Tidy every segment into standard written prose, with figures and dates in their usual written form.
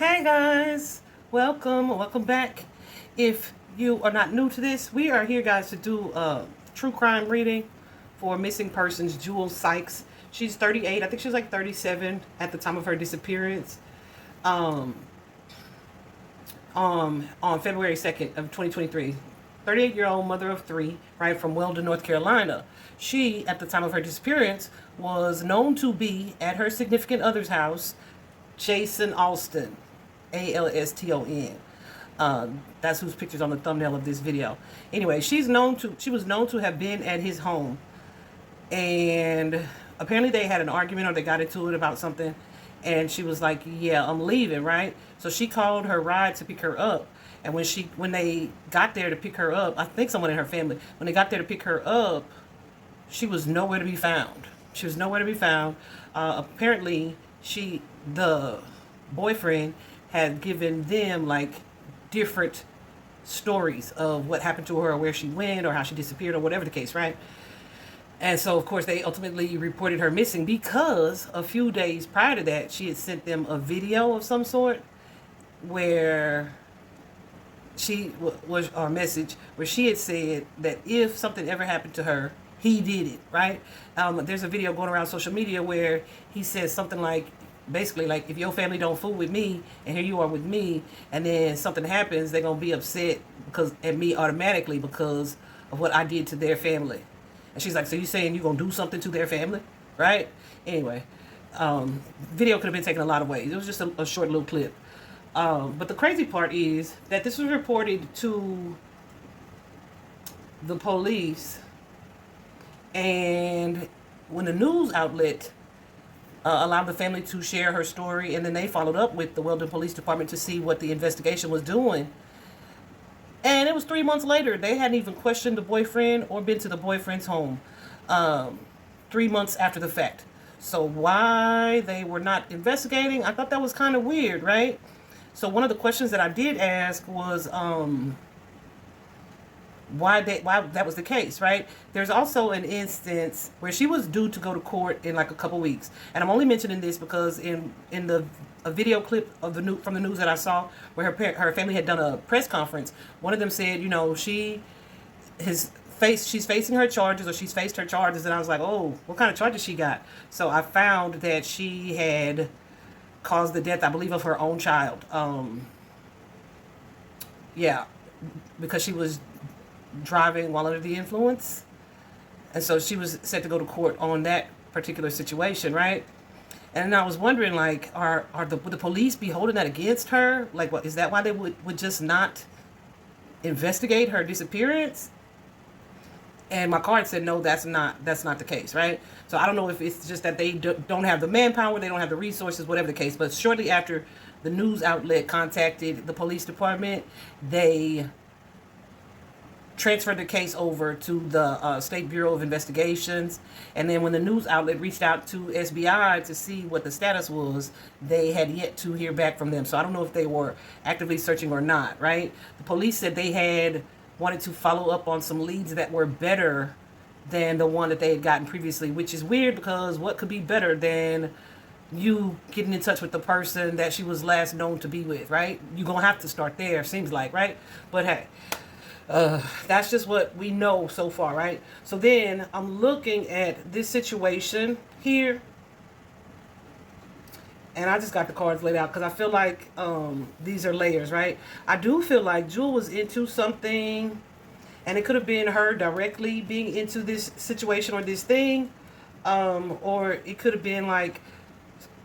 Hey guys, welcome back. If you are not new to this, we are here, guys, to do a true crime reading for missing persons Jewel Sykes. She's 38. I think she was like 37 at the time of her disappearance. Um, on February 2nd of 2023. 38-year-old mother of three, right, from Weldon, North Carolina. She, at the time of her disappearance, was known to be at her significant other's house, Jason Alston, Alston. That's whose picture's on the thumbnail of this video. Anyway, she was known to have been at his home, and apparently they had an argument or they got into it about something, and she was like, "Yeah, I'm leaving," right? So she called her ride to pick her up, and when they got there to pick her up, I think someone in her family, when they got there to pick her up, she was nowhere to be found. She was nowhere to be found. Apparently, the boyfriend had given them like different stories of what happened to her, or where she went, or how she disappeared, or whatever the case, right? And so, of course, they ultimately reported her missing because a few days prior to that, she had sent them a video of some sort where was a message where she had said that if something ever happened to her, he did it, right? There's a video going around social media where he says something like, basically like, if your family don't fool with me, and here you are with me, and then something happens, they're gonna be upset at me automatically because of what I did to their family. And she's like, so you saying you gonna do something to their family, right? Anyway, video could have been taken a lot of ways. It was just a short little clip. But the crazy part is that this was reported to the police, and when the news outlet allowed the family to share her story, and then they followed up with the Weldon Police Department to see what the investigation was doing. And it was 3 months later. They hadn't even questioned the boyfriend or been to the boyfriend's home 3 months after the fact. So why they were not investigating, I thought that was kind of weird, right? So one of the questions that I did ask was why that was the case, right? There's also an instance where she was due to go to court in like a couple weeks, and I'm only mentioning this because in a video clip of from the news that I saw where her family had done a press conference, one of them said, she's facing her charges, or she's faced her charges, and I was like, oh, what kind of charges she got? So I found that she had caused the death, I believe, of her own child. Yeah, because she was driving while under the influence, and so she was set to go to court on that particular situation, right? And I was wondering, like, would the police be holding that against her? Like, what is that? Why they would just not investigate her disappearance? And my card said no, that's not the case, right? So I don't know if it's just that they don't have the manpower, they don't have the resources, whatever the case. But shortly after the news outlet contacted the police department, they transferred the case over to the State Bureau of Investigations. And then when the news outlet reached out to SBI to see what the status was, they had yet to hear back from them. So I don't know if they were actively searching or not, right? The police said they had wanted to follow up on some leads that were better than the one that they had gotten previously, which is weird because what could be better than you getting in touch with the person that she was last known to be with, right? You're going to have to start there, seems like, right? But hey, that's just what we know so far, right? So then I'm looking at this situation here, and I just got the cards laid out because I feel like these are layers, right? I do feel like Jewel was into something, and it could have been her directly being into this situation or this thing, or it could have been like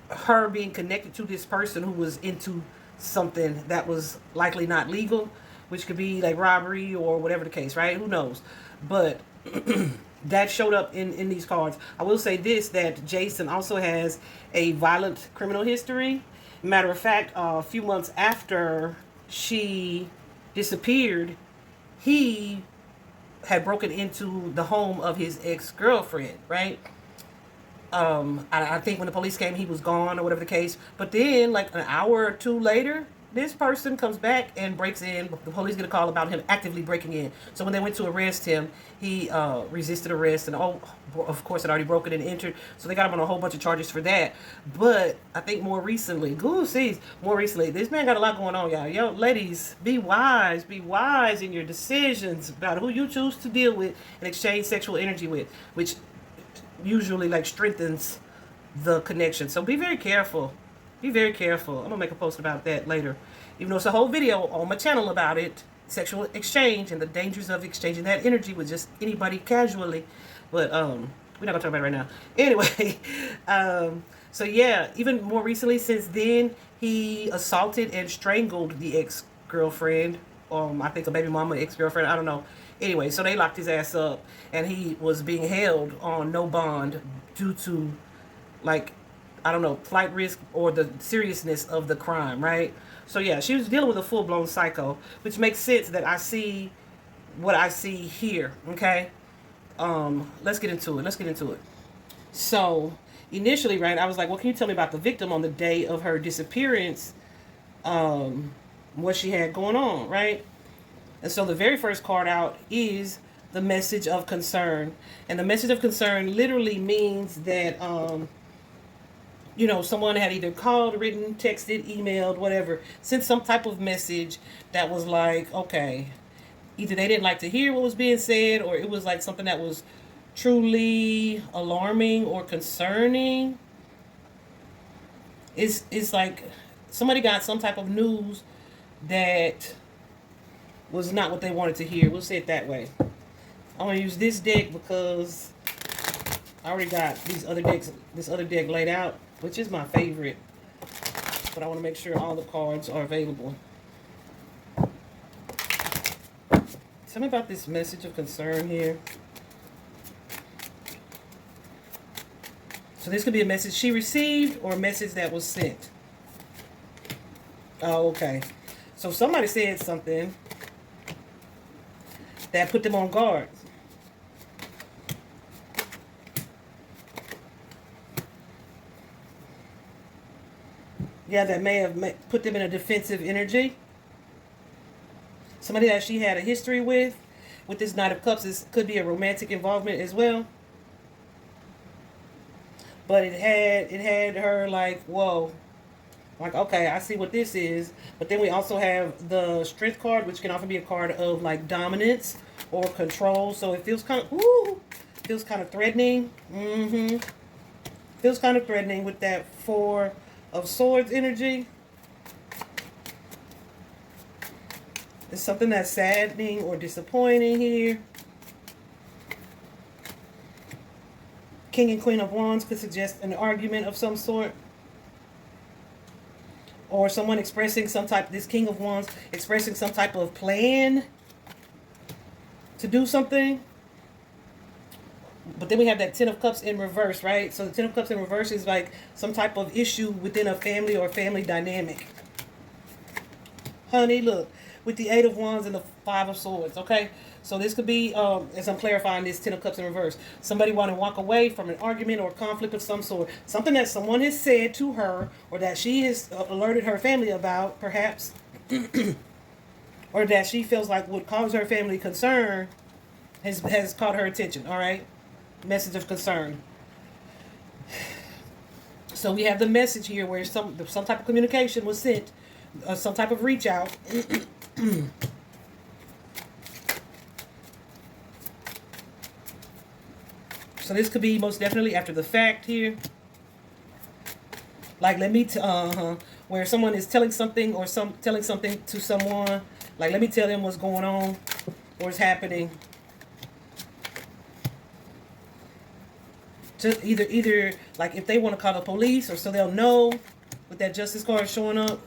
her being connected to this person who was into something that was likely not legal, which could be like robbery or whatever the case, right? Who knows? But that showed up in these cards. I will say this, that Jason also has a violent criminal history. Matter of fact, a few months after she disappeared, he had broken into the home of his ex-girlfriend, right? I think when the police came, he was gone or whatever the case. But then, like an hour or two later, this person comes back and breaks in. The police get a call about him actively breaking in. So when they went to arrest him, he resisted arrest, and of course, had already broken and entered. So they got him on a whole bunch of charges for that. But I think more recently, this man got a lot going on, y'all. Yo, ladies, be wise in your decisions about who you choose to deal with and exchange sexual energy with, which usually like strengthens the connection. So be very careful. Be very careful. I'm gonna make a post about that later. Even though it's a whole video on my channel about it, sexual exchange and the dangers of exchanging that energy with just anybody casually. But we're not gonna talk about it right now. Anyway, so yeah, even more recently since then, he assaulted and strangled the ex-girlfriend. I think a baby mama, ex-girlfriend, I don't know. Anyway, so they locked his ass up, and he was being held on no bond due to, like, I don't know, flight risk or the seriousness of the crime, right? So yeah, she was dealing with a full-blown psycho, which makes sense that I see what I see here, okay? Let's get into it. So initially, right, I was like, well, can you tell me about the victim on the day of her disappearance? What she had going on, right? And so the very first card out is the message of concern. And the message of concern literally means that, someone had either called, written, texted, emailed, whatever, sent some type of message that was like, okay, either they didn't like to hear what was being said, or it was like something that was truly alarming or concerning. It's like somebody got some type of news that was not what they wanted to hear. We'll say it that way. I'm going to use this deck because I already got this other deck laid out, which is my favorite. But I want to make sure all the cards are available. Tell me about this message of concern here. So this could be a message she received or a message that was sent. Oh, okay. So somebody said something that put them on guard. Yeah, that may have put them in a defensive energy. Somebody that she had a history with this Knight of Cups, this could be a romantic involvement as well. But it had her like, whoa. Like, okay, I see what this is. But then we also have the Strength card, which can often be a card of like dominance or control. So it feels kind of threatening. Feels kind of threatening with that Four of Swords energy. There's something that's saddening or disappointing here. King and Queen of Wands could suggest an argument of some sort. Or someone expressing this King of Wands expressing some type of plan to do something. But then we have that Ten of Cups in reverse, right? So the Ten of Cups in reverse is like some type of issue within a family or family dynamic. Honey, look, with the Eight of Wands and the Five of Swords, okay? So this could be, as I'm clarifying this Ten of Cups in reverse, somebody want to walk away from an argument or conflict of some sort. Something that someone has said to her or that she has alerted her family about, perhaps, or that she feels like would cause her family concern has caught her attention, all right? Message of concern. So we have the message here where some type of communication was sent, some type of reach out. So this could be most definitely after the fact here. Like, where someone is telling something or telling something to someone. Like, let me tell them what's going on or is happening. To either like if they want to call the police or so they'll know with that Justice card showing up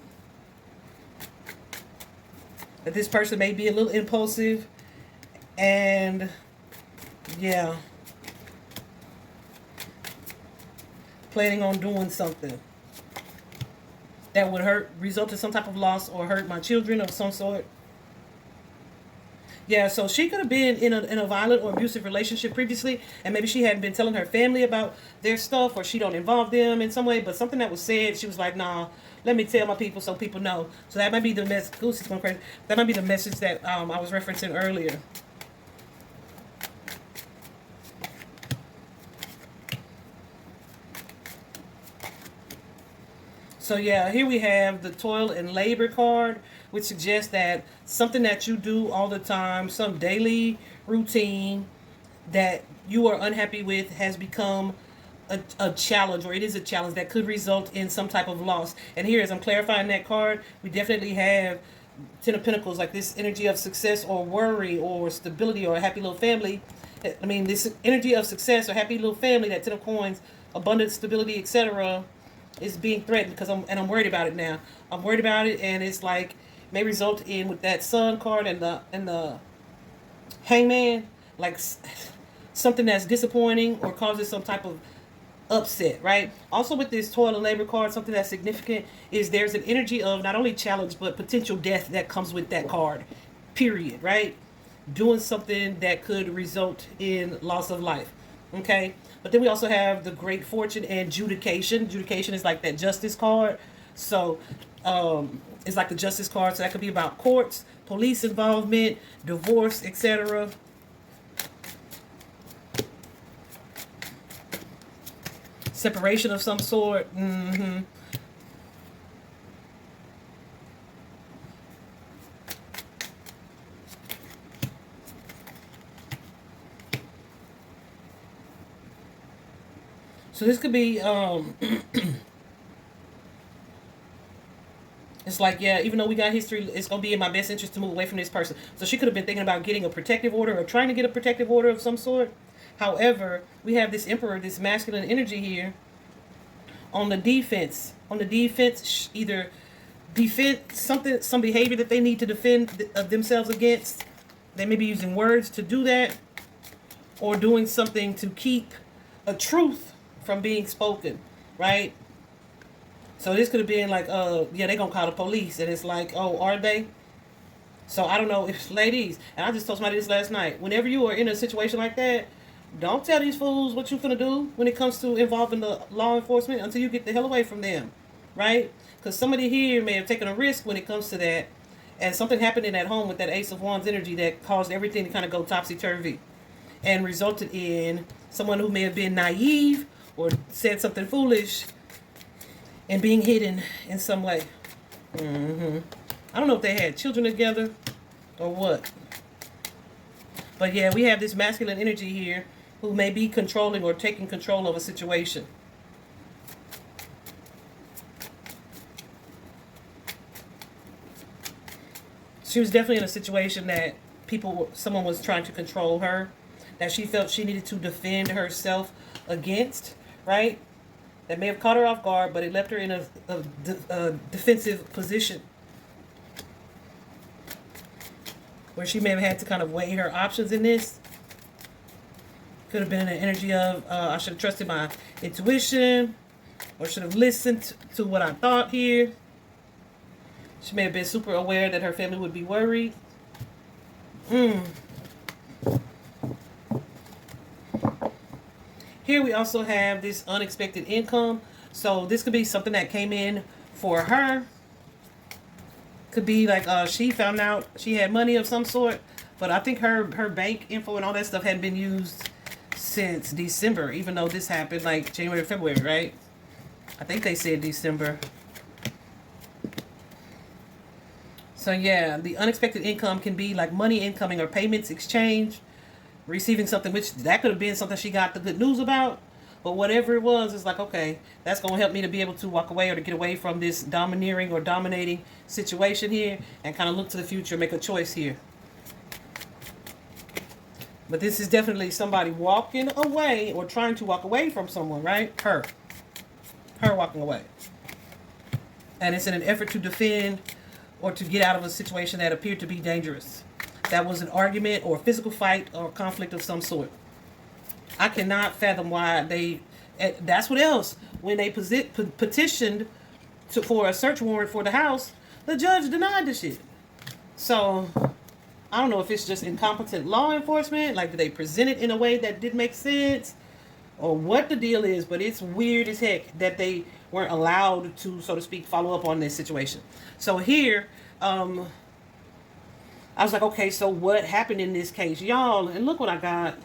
that this person may be a little impulsive and yeah, planning on doing something that would result in some type of loss or hurt my children of some sort. Yeah, so she could have been in a violent or abusive relationship previously, and maybe she hadn't been telling her family about their stuff, or she don't involve them in some way, but something that was said, she was like, nah, Let me tell my people so people know. So that might be the message. Goosey's going crazy. That might be the message that I was referencing earlier. So yeah, here we have the toil and labor card, which suggests that something that you do all the time, some daily routine that you are unhappy with has become a challenge, or it is a challenge that could result in some type of loss. And here, as I'm clarifying that card, we definitely have Ten of Pentacles, like this energy of success or worry or stability or a happy little family. I mean, this energy of success or happy little family, that Ten of Coins, abundance, stability, etc., is being threatened because I'm worried about it now. I'm worried about it, and it's like may result in, with that Sun card and the Hangman, like something that's disappointing or causes some type of upset, right? Also with this toil and labor card, something that's significant is there's an energy of not only challenge but potential death that comes with that card, period, right? Doing something that could result in loss of life. Okay, but then we also have the Great Fortune and Judication. Judication is like that Justice card. So it's like the Justice card. So that could be about courts, police involvement, divorce, etc. Separation of some sort. So this could be, it's like, yeah, even though we got history, it's going to be in my best interest to move away from this person. So she could have been thinking about getting a protective order or trying to get a protective order of some sort. However, we have this Emperor, this masculine energy here on the defense. On the defense, either defend something, some behavior that they need to defend themselves against. They may be using words to do that, or doing something to keep a truth from being spoken, right? So this could have been like, yeah, they're gonna call the police, and it's like, oh, are they? So I don't know if, ladies, and I just told somebody this last night, whenever you are in a situation like that, don't tell these fools what you're gonna do when it comes to involving the law enforcement until you get the hell away from them, right? Because somebody here may have taken a risk when it comes to that, and something happened in that home with that Ace of Wands energy that caused everything to kind of go topsy-turvy and resulted in someone who may have been naive or said something foolish and being hidden in some way. I don't know if they had children together or what. But yeah, we have this masculine energy here who may be controlling or taking control of a situation. She was definitely in a situation that someone was trying to control her, that she felt she needed to defend herself against, right? That may have caught her off guard, but it left her in a defensive position where she may have had to kind of weigh her options in this. Could have been an energy of, I should have trusted my intuition, or should have listened to what I thought here. She may have been super aware that her family would be worried. Here we also have this unexpected income. So this could be something that came in for her. Could be like she found out she had money of some sort. But I think her bank info and all that stuff hadn't been used since December. Even though this happened like January or February, right? I think they said December. So yeah, the unexpected income can be like money incoming or payments exchanged. Receiving something, which that could have been something she got the good news about, but whatever it was, it's like, okay, that's going to help me to be able to walk away or to get away from this domineering or dominating situation here and kind of look to the future, make a choice here. But this is definitely somebody walking away or trying to walk away from someone, right? Her walking away. And it's in an effort to defend or to get out of a situation that appeared to be dangerous. That was an argument or a physical fight or conflict of some sort. I cannot fathom why they... That's what else. When they petitioned for a search warrant for the house, the judge denied the shit. So, I don't know if it's just incompetent law enforcement. Like, did they present it in a way that didn't make sense? Or what the deal is. But it's weird as heck that they weren't allowed to, so to speak, follow up on this situation. So here, I was like, okay, so what happened in this case, y'all? And look what I got.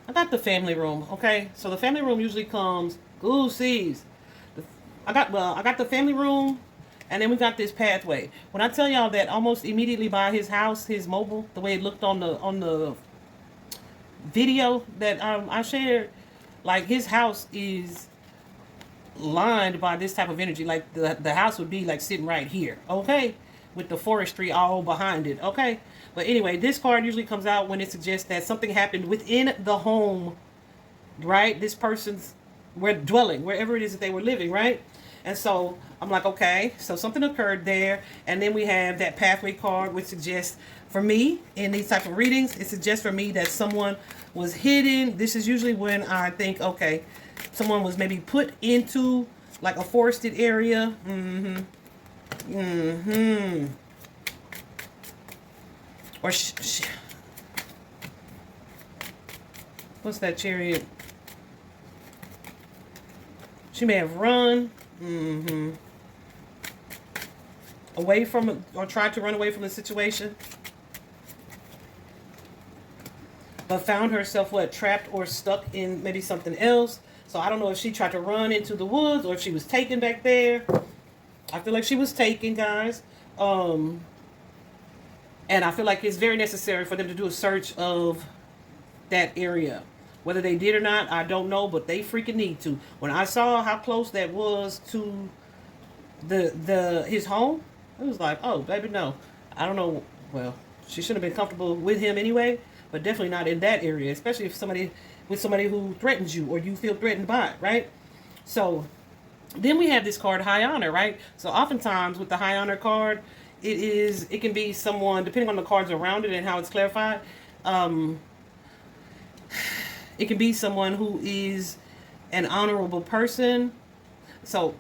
I got the family room. Okay, so the family room usually comes goosies. I got the family room, and then we got this pathway. When I tell y'all that almost immediately by his house, his mobile, the way it looked on the video that I shared, like his house is lined by this type of energy. Like the house would be like sitting right here, okay, with the forestry all behind it, okay. But anyway, this card usually comes out when it suggests that something happened within the home, right? This person's dwelling, wherever it is that they were living, right? And so I'm like, okay, so something occurred there. And then we have that pathway card, which suggests for me in these type of readings, it suggests for me that someone was hidden. This is usually when I think, okay, someone was maybe put into like a forested area. Or what's that chariot? She may have run away from it, or tried to run away from the situation, but found herself trapped or stuck in maybe something else. So I don't know if she tried to run into the woods or if she was taken back there. I feel like she was taken, guys. And I feel like it's very necessary for them to do a search of that area. Whether they did or not, I don't know, but they freaking need to. When I saw how close that was to his home, I was like, oh, baby, no. I don't know. Well, she shouldn't have been comfortable with him anyway, but definitely not in that area, especially if somebody who threatens you or you feel threatened by it, right? So then we have this card, High Honor, right? So oftentimes with the High Honor card, it can be someone, depending on the cards around it and how it's clarified, it can be someone who is an honorable person. So,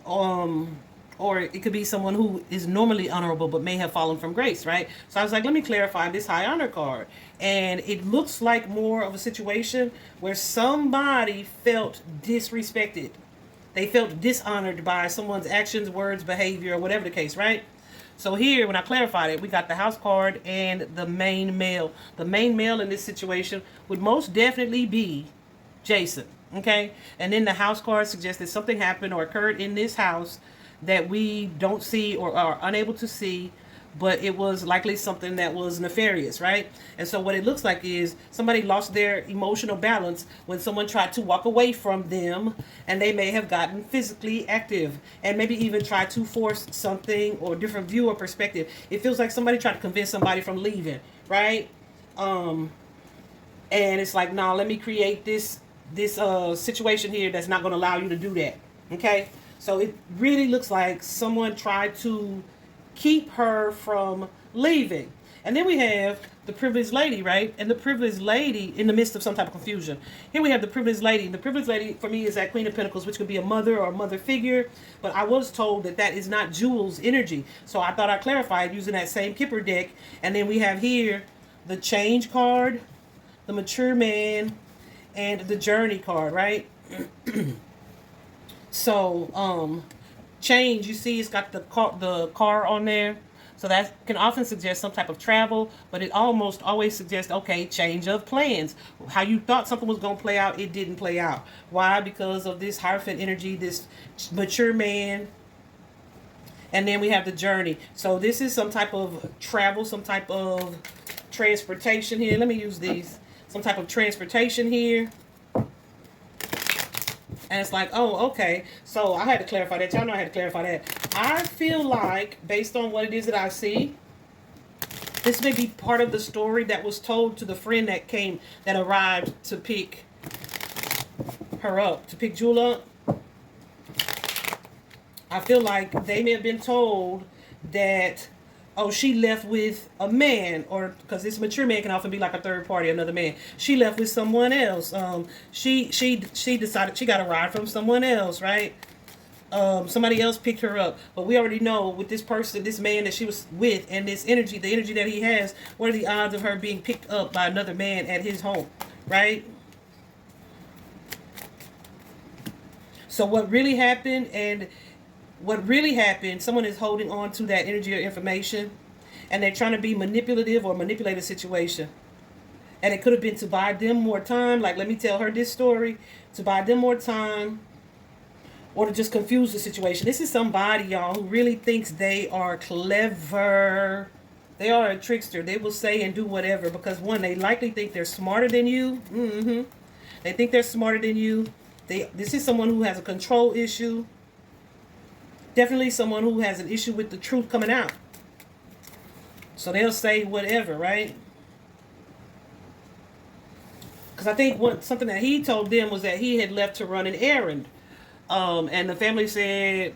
or it could be someone who is normally honorable but may have fallen from grace, right? So I was like, let me clarify this High Honor card. And it looks like more of a situation where somebody felt disrespected. They felt dishonored by someone's actions, words, behavior, or whatever the case, right? So here, when I clarified it, we got the house card and the main male. The main male in this situation would most definitely be Jason, okay? And then the house card suggests that something happened or occurred in this house that we don't see or are unable to see, but it was likely something that was nefarious, right? And so what it looks like is somebody lost their emotional balance when someone tried to walk away from them, and they may have gotten physically active and maybe even tried to force something or different view or perspective. It feels like somebody tried to convince somebody from leaving, right? And it's like, nah, let me create this situation here that's not going to allow you to do that, okay? So it really looks like someone tried to keep her from leaving. And then we have the privileged lady, right? And the privileged lady in the midst of some type of confusion. Here we have the privileged lady. And the privileged lady for me is that Queen of Pentacles, which could be a mother or a mother figure. But I was told that that is not Jewel's energy. So I thought I clarified using that same Kipper deck. And then we have here the Change card, the Mature Man, and the Journey card, right? So, Change, you see it's got the car on there. So that can often suggest some type of travel, but it almost always suggests, okay, change of plans. How you thought something was going to play out, it didn't play out. Why? Because of this Hierophant energy, this mature man. And then we have the Journey. So this is some type of travel, some type of transportation here. Let me use these. Some type of transportation here. And it's like, oh, okay. So I had to clarify that. Y'all know I had to clarify that. I feel like, based on what it is that I see, this may be part of the story that was told to the friend that arrived to pick her up, to pick Jewel up. I feel like they may have been told that, oh, she left with a man, or because this mature man can often be like a third party, another man. She left with someone else. She decided she got a ride from someone else, right? Somebody else picked her up. But we already know with this person, this man that she was with, and this energy, the energy that he has, what are the odds of her being picked up by another man at his home, right? So what really happened, and what really happened, someone is holding on to that energy or information, and they're trying to be manipulative or manipulate a situation. And it could have been to buy them more time, like, let me tell her this story, to buy them more time, or to just confuse the situation. This is somebody, y'all, who really thinks they are clever. They are a trickster. They will say and do whatever because, one, they likely think they're smarter than you. They think they're smarter than you. This is someone who has a control issue. Definitely someone who has an issue with the truth coming out. So they'll say whatever, right? Because I think something that he told them was that he had left to run an errand. And the family said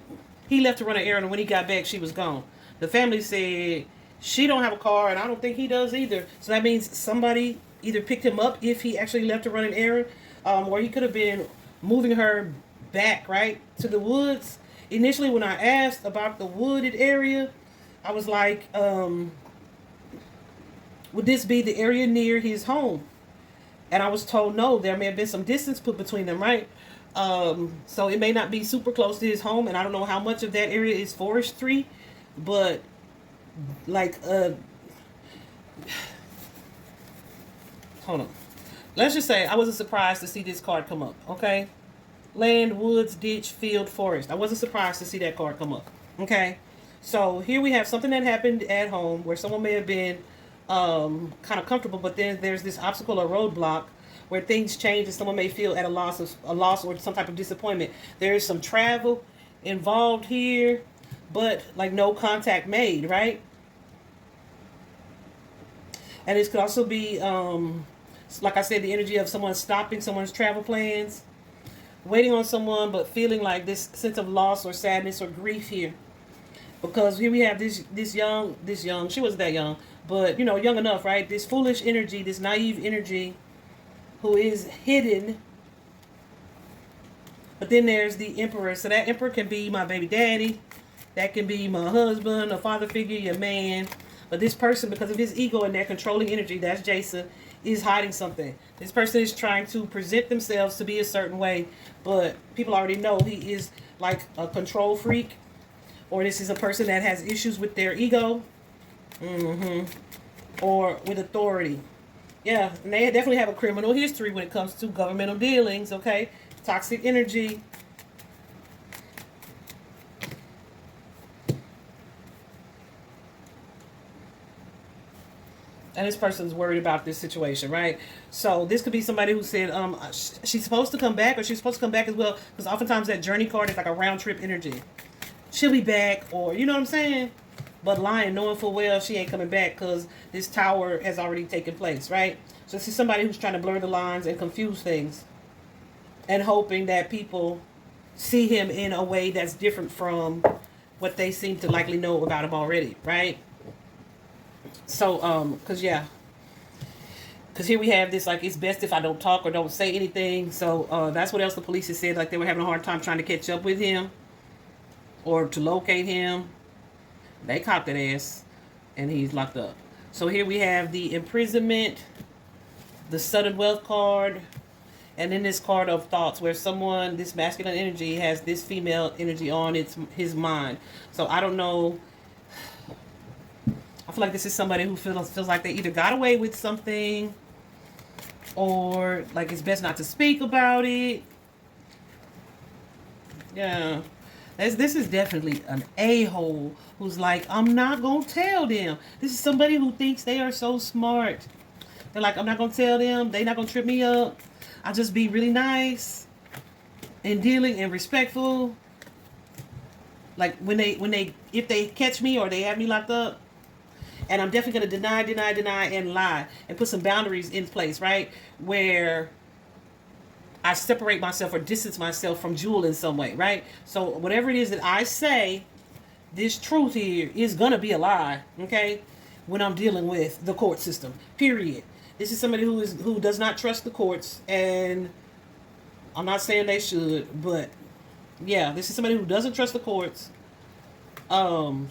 he left to run an errand, and when he got back, she was gone. The family said she don't have a car, and I don't think he does either. So that means somebody either picked him up if he actually left to run an errand, or he could have been moving her back, right, to the woods. Initially, when I asked about the wooded area, I was like, would this be the area near his home? And I was told no, there may have been some distance put between them, right? So it may not be super close to his home, and I don't know how much of that area is forestry, but like, hold on. Let's just say I wasn't surprised to see this card come up, okay? Land, woods, ditch, field, forest. I wasn't surprised to see that card come up, okay? So here we have something that happened at home where someone may have been kind of comfortable, but then there's this obstacle or roadblock where things change and someone may feel at a loss or some type of disappointment. There is some travel involved here, but like no contact made, right? And this could also be, like I said, the energy of someone stopping someone's travel plans, waiting on someone, but feeling like this sense of loss or sadness or grief here. Because here we have this young, she wasn't that young, but, you know, young enough, right? This foolish energy, this naive energy who is hidden. But then there's the emperor. So that emperor can be my baby daddy. That can be my husband, a father figure, your man. But this person, because of his ego and their controlling energy, that's Jason, is hiding something. This person is trying to present themselves to be a certain way, but people already know he is like a control freak, or this is a person that has issues with their ego, or with authority. Yeah, and they definitely have a criminal history when it comes to governmental dealings, okay? Toxic energy. And this person's worried about this situation, right? So this could be somebody who said, she's supposed to come back, or she's supposed to come back as well, because oftentimes that journey card is like a round trip energy. She'll be back, or you know what I'm saying? But lying, knowing full well she ain't coming back because this tower has already taken place, right? So this is somebody who's trying to blur the lines and confuse things, and hoping that people see him in a way that's different from what they seem to likely know about him already, right? So, because here we have this, like, it's best if I don't talk or don't say anything. So that's what else the police has said, like they were having a hard time trying to catch up with him or to locate him. They caught that ass, and he's locked up. So here we have the imprisonment, the sudden wealth card, and then this card of thoughts, where someone, this masculine energy has this female energy on his mind. So I don't know. I feel like this is somebody who feels like they either got away with something, or like it's best not to speak about it. Yeah. This is definitely an a-hole who's like, I'm not going to tell them. This is somebody who thinks they are so smart. They're like, I'm not going to tell them. They're not going to trip me up. I'll just be really nice and dealing and respectful. Like if they catch me or they have me locked up, and I'm definitely going to deny, and lie and put some boundaries in place, right? Where I separate myself or distance myself from Jewel in some way, right? So whatever it is that I say, this truth here is going to be a lie, okay? When I'm dealing with the court system, period. This is somebody who does not trust the courts, and I'm not saying they should, but yeah, this is somebody who doesn't trust the courts, and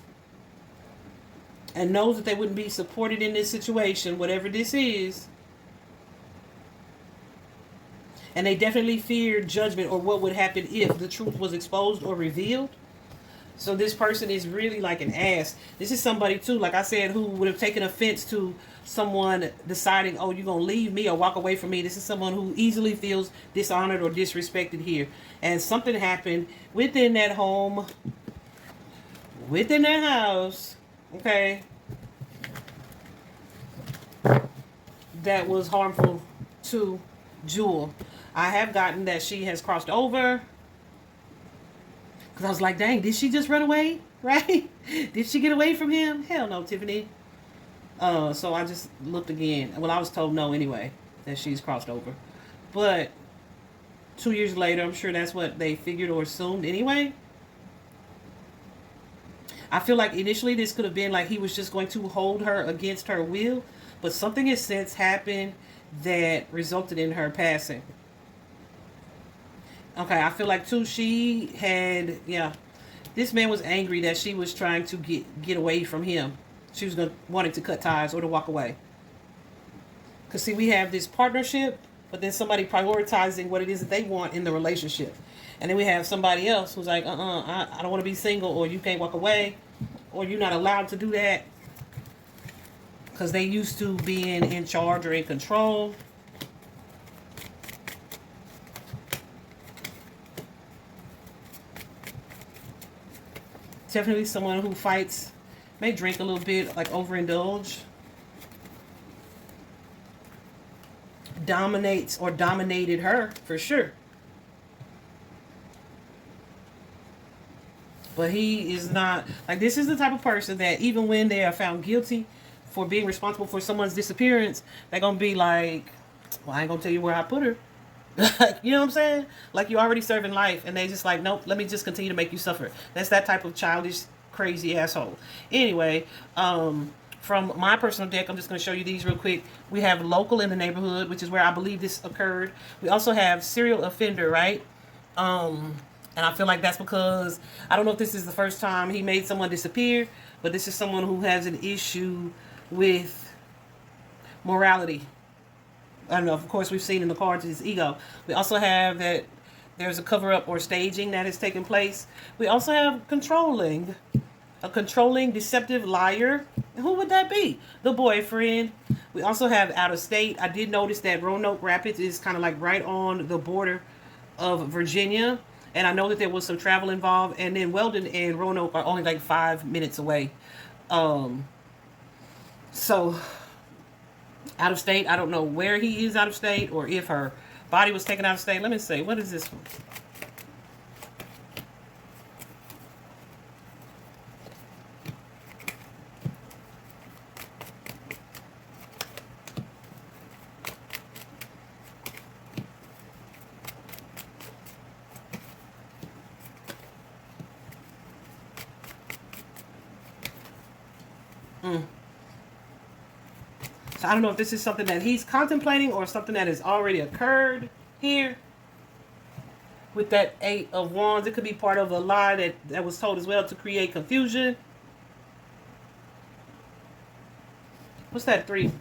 knows that they wouldn't be supported in this situation, whatever this is. And they definitely fear judgment or what would happen if the truth was exposed or revealed. So this person is really like an ass. This is somebody too, like I said, who would have taken offense to someone deciding, oh, you're going to leave me or walk away from me. This is someone who easily feels dishonored or disrespected here. And something happened within that home, within that house, okay, that was harmful to Jewel. I have gotten that she has crossed over. Because I was like, dang, did she just run away? Right? Did she get away from him? Hell no, Tiffany. So I just looked again. Well, I was told no anyway, that she's crossed over. But 2 years later, I'm sure that's what they figured or assumed anyway. I feel like initially this could have been like he was just going to hold her against her will. But something has since happened that resulted in her passing. Okay, I feel like too she had, yeah, this man was angry that she was trying to get away from him. She was wanting to cut ties or to walk away. Because see, we have this partnership, but then somebody prioritizing what it is that they want in the relationship. And then we have somebody else who's like, I don't want to be single, or you can't walk away, or you're not allowed to do that. Because they used to being in charge or in control. Definitely someone who fights, may drink a little bit, like overindulge. Dominates or dominated her, for sure. But he is not, like, this is the type of person that even when they are found guilty for being responsible for someone's disappearance, they're going to be like, well, I ain't going to tell you where I put her. You know what I'm saying? Like, you're already serving life, and they just like, nope, let me just continue to make you suffer. That's that type of childish, crazy asshole. Anyway, from my personal deck, I'm just going to show you these real quick. We have local in the neighborhood, which is where I believe this occurred. We also have serial offender, right? And I feel like that's because, I don't know if this is the first time he made someone disappear, but this is someone who has an issue with morality. I don't know, of course, we've seen in the cards his ego. We also have that there's a cover-up or staging that has taken place. We also have controlling. A controlling, deceptive liar. Who would that be? The boyfriend. We also have out of state. I did notice that Roanoke Rapids is kind of like right on the border of Virginia. And I know that there was some travel involved. And then Weldon and Roanoke are only like 5 minutes away. So... out of state. I don't know where he is out of state or if her body was taken out of state. Let me see. What is this one? So I don't know if this is something that he's contemplating or something that has already occurred here. With that 8 of Wands, it could be part of a lie that was told as well to create confusion. What's that? 3.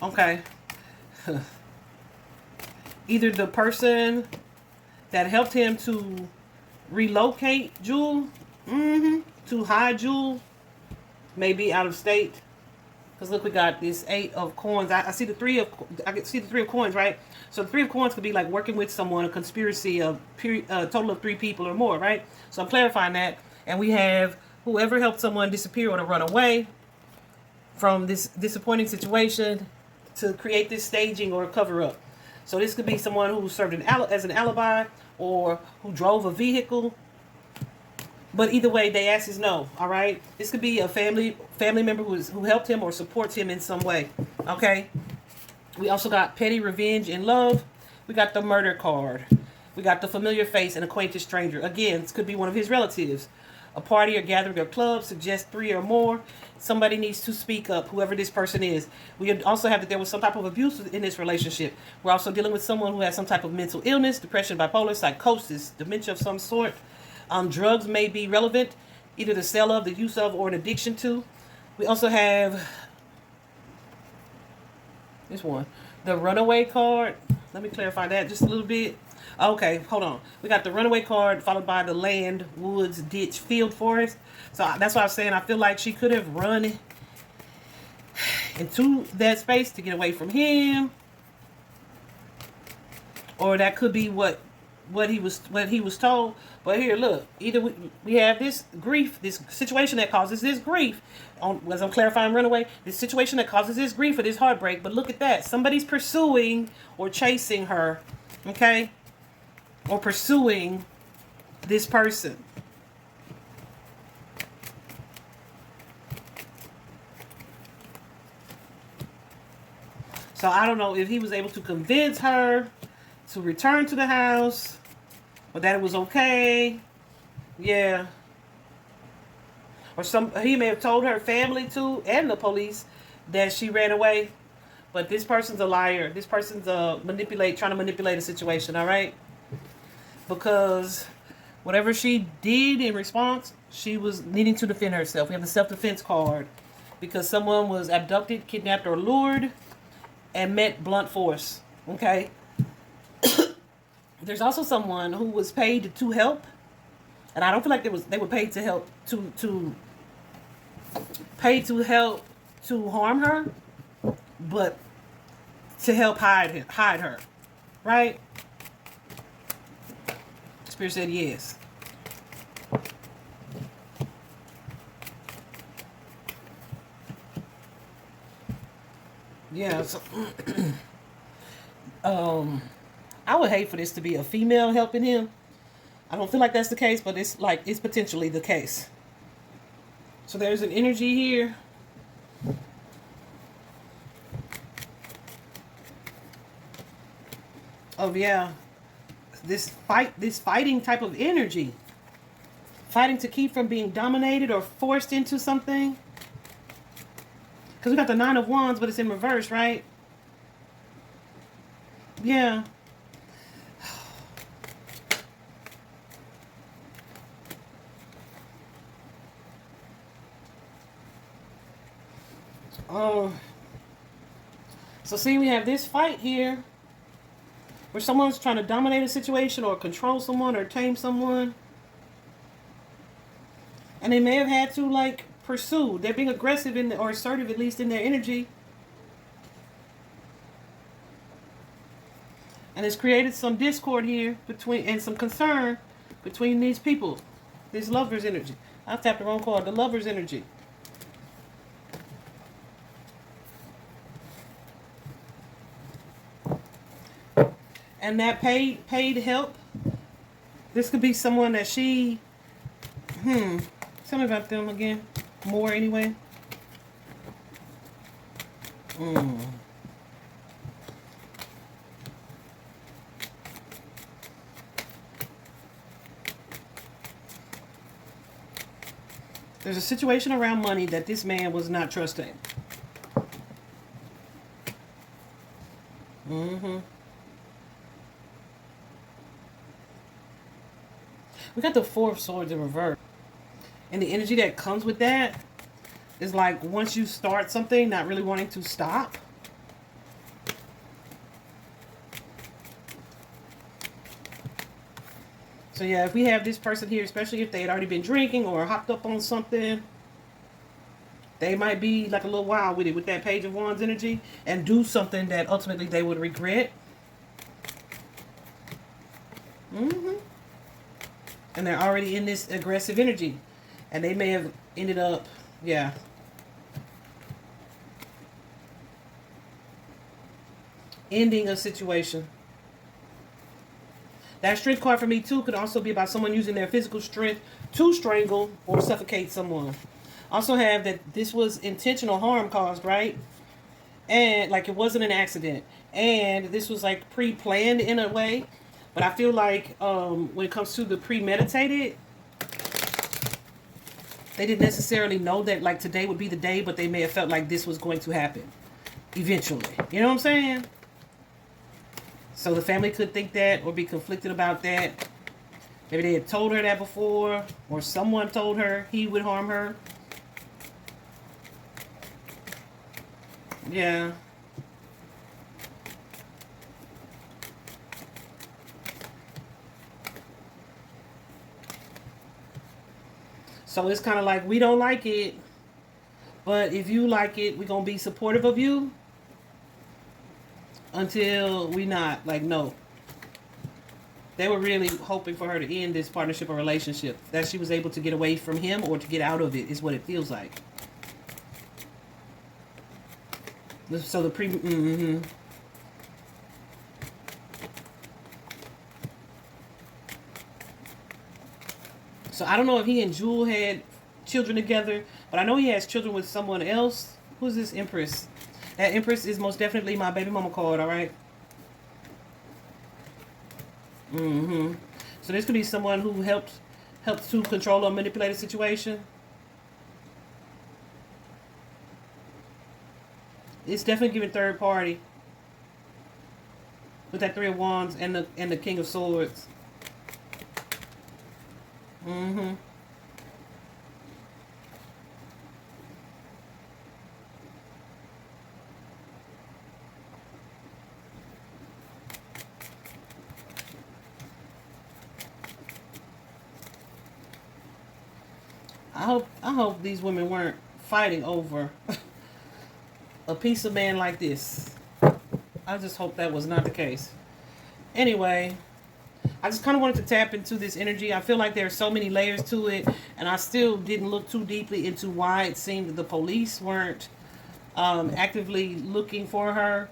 Okay. Either the person that helped him to relocate Jewel, to hide Jewel, may be out of state. Because look, we got this 8 of coins. I see the 3 of, I can see the 3 of coins, right? So the 3 of coins could be like working with someone, a conspiracy of a total of 3 people or more, right? So I'm clarifying that. And we have whoever helped someone disappear or to run away from this disappointing situation to create this staging or cover up. So this could be someone who served as an alibi or who drove a vehicle. But either way, the ass is no, all right? This could be a family member who helped him or supports him in some way, okay? We also got petty revenge in love. We got the murder card. We got the familiar face and acquainted stranger. Again, this could be one of his relatives. A party or gathering or club suggests 3 or more. Somebody needs to speak up, whoever this person is. We also have that there was some type of abuse in this relationship. We're also dealing with someone who has some type of mental illness, depression, bipolar, psychosis, dementia of some sort. Drugs may be relevant, either the sale of, the use of, or an addiction to. We also have this one, the runaway card. Let me clarify that just a little bit. Okay, hold on. We got the runaway card followed by the land, woods, ditch, field, forest. So that's what I was saying. I feel like she could have run into that space to get away from him, or that could be what he was told. But here, look, either we have this grief, this situation that causes this grief, as I'm clarifying runaway, this situation that causes this grief or this heartbreak. But look at that, somebody's pursuing or chasing her, okay, or pursuing this person. So I don't know if he was able to convince her to return to the house, or that it was okay. Yeah. Or he may have told her family too, and the police, that she ran away. But this person's a liar. This person's trying to manipulate a situation, all right? Because whatever she did in response, she was needing to defend herself. We have the self-defense card. Because someone was abducted, kidnapped, or lured and met blunt force. Okay? There's also someone who was paid to help, and I don't feel like they were paid to help to harm her, but to help hide her, right? Spirit said yes. Yeah. So, I would hate for this to be a female helping him. I don't feel like that's the case, but it's potentially the case. So there's an energy here. Oh yeah. This fighting type of energy. Fighting to keep from being dominated or forced into something. Because we got the 9 of Wands, but it's in reverse, right? Yeah. Oh. So see, we have this fight here where someone's trying to dominate a situation or control someone or tame someone. And they may have had to pursue. They're being aggressive or assertive, at least in their energy. And it's created some discord here and some concern between these people. This lover's energy. I tapped the wrong card. The lover's energy. And that paid help. This could be someone that she. Tell me about them again. More anyway. There's a situation around money that this man was not trusting. We got the 4 of Swords in reverse. And the energy that comes with that is like once you start something, not really wanting to stop. So yeah, if we have this person here, especially if they had already been drinking or hopped up on something, they might be like a little wild with it, with that Page of Wands energy, and do something that ultimately they would regret. And they're already in this aggressive energy. And they may have ended up, yeah. Ending a situation. That strength card for me too could also be about someone using their physical strength to strangle or suffocate someone. Also have that this was intentional harm caused, right? And it wasn't an accident. And this was pre-planned in a way. But I feel like when it comes to the premeditated, they didn't necessarily know that today would be the day, but they may have felt like this was going to happen eventually. You know what I'm saying? So the family could think that or be conflicted about that. Maybe they had told her that before, or someone told her he would harm her. Yeah. So it's kind of like, we don't like it, but if you like it, we're going to be supportive of you until we not. Like, no. They were really hoping for her to end this partnership or relationship. That she was able to get away from him or to get out of it is what it feels like. So the So I don't know if he and Jewel had children together, but I know he has children with someone else. Who's this Empress? That Empress is most definitely my baby mama card, alright? So this could be someone who helped to control or manipulate a situation. It's definitely giving third party. With that Three of Wands and the King of Swords. I hope these women weren't fighting over a piece of man like this. I just hope that was not the case. Anyway, I just kind of wanted to tap into this energy. I feel like there are so many layers to it, and I still didn't look too deeply into why it seemed that the police weren't actively looking for her,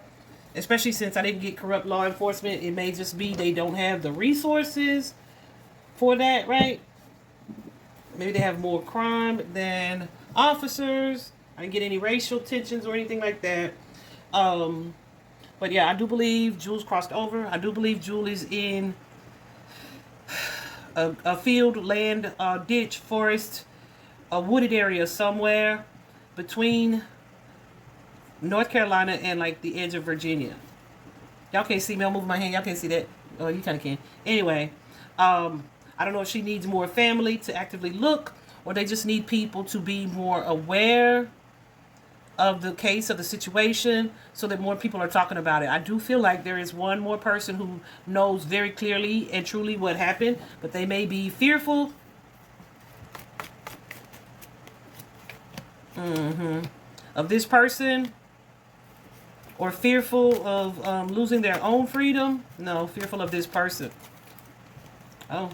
especially since I didn't get corrupt law enforcement. It may just be they don't have the resources for that, right? Maybe they have more crime than officers. I didn't get any racial tensions or anything like that. But yeah, I do believe Jewel's crossed over. I do believe Jewel is in a field, land, ditch, forest, a wooded area somewhere between North Carolina and like the edge of Virginia. Y'all can't see me. I'll move my hand. Y'all can't see that. Oh, you kind of can. Anyway, I don't know if she needs more family to actively look, or they just need people to be more aware of the case, of the situation, so that more people are talking about it. I do feel like there is one more person who knows very clearly and truly what happened, but they may be fearful. Of this person, or fearful of losing their own freedom. No, fearful of this person. Oh.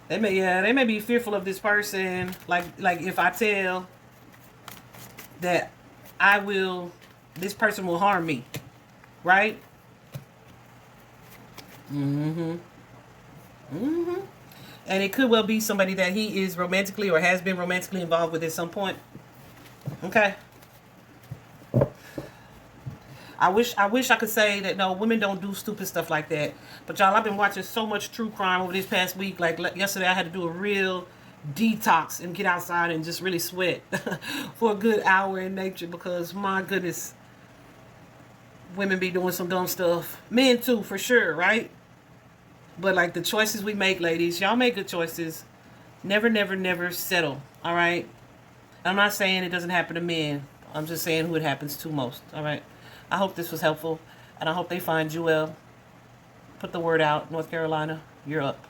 They may be fearful of this person. Like if I tell that this person will harm me, right? And it could well be somebody that he is romantically or has been romantically involved with at some point. Okay. I wish I could say that no, women don't do stupid stuff like that. But y'all, I've been watching so much true crime over this past week. Like yesterday, I had to do a real detox and get outside and just really sweat for a good hour in nature, because my goodness, women be doing some dumb stuff. Men too, for sure, right? But like the choices we make, ladies, y'all make good choices. Never, never, never settle. All right. I'm not saying it doesn't happen to men. I'm just saying who it happens to most. All right. I hope this was helpful, and I hope they find Jewel. Put the word out. North Carolina, you're up.